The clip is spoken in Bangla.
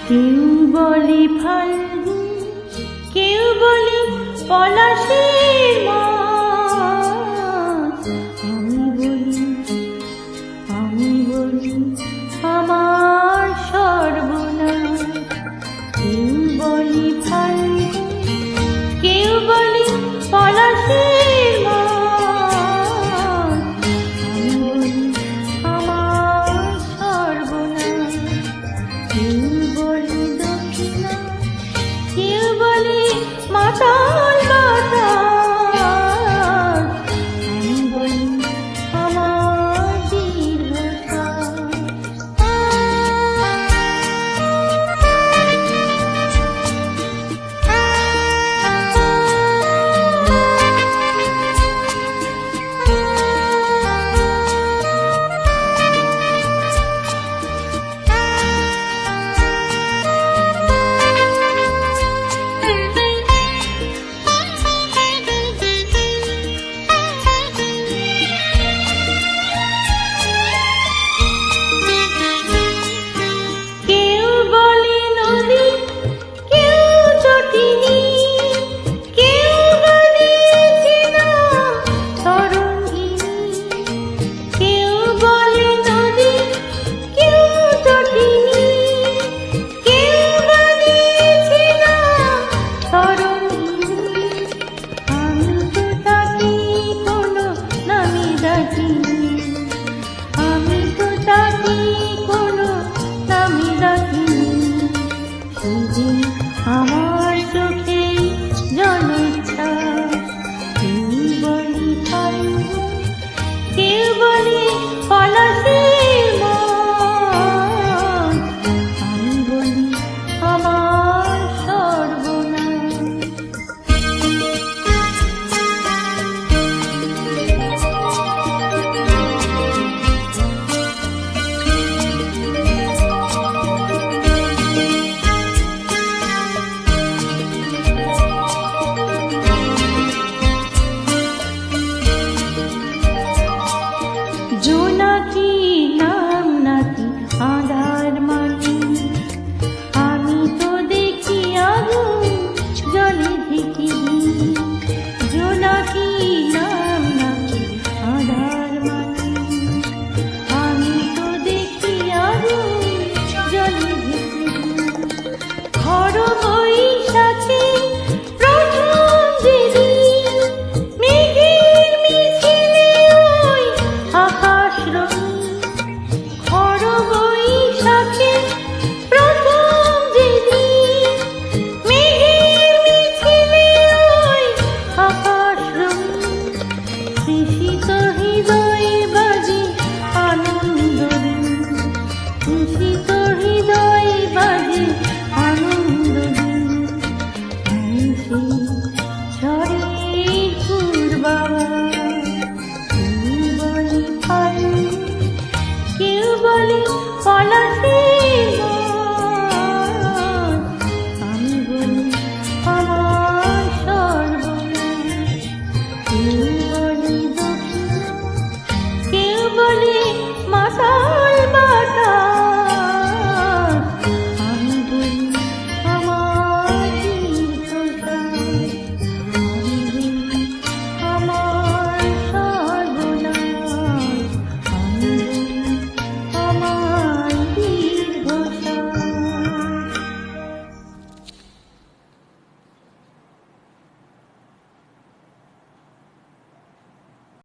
কেউ বলে ফাল্গুন, কেউ বলে পলাশের মাস। আমি বলি আমার সর্বনাশ। কেউ বলে ফাল্গুন, কেউ বলে পলাশের মাস। আমি বলি আমার সর্বনাশ। কেউ বলে দক্ষিণা, কেউ বলে মাতাল বাতাস। আমি বলি আমার দীর্ঘশ্বাস। আমি তো তাকে কোনো নামে ডাকিনি। সেদিন আমার চোখে জলোচ্ছ্বাস। কেউ বলে ফাল্গুন, কেউ বলে পলাশের মাস। আমি বলি আমার সর্বনাশ। জোনাকি নাম নাকি আধার মানে, আমি তো দেখি আগুন জলে ঢেকে। জোনাকি নাম নাকি আধার মানে, আমি তো দেখি আগুন জলে ঢেকে। খর বৈশাখে প্রথম যেদিন মেঘের মিছিলে ওই আকাশ রঙিন। খর বৈশাখে প্রথম যেদিন মেঘের মিছিলে ওই আকাশ রঙিন। তৃষিত হৃদয়ে বাজে আনন্দবীণ, তৃষিত হৃদয়ে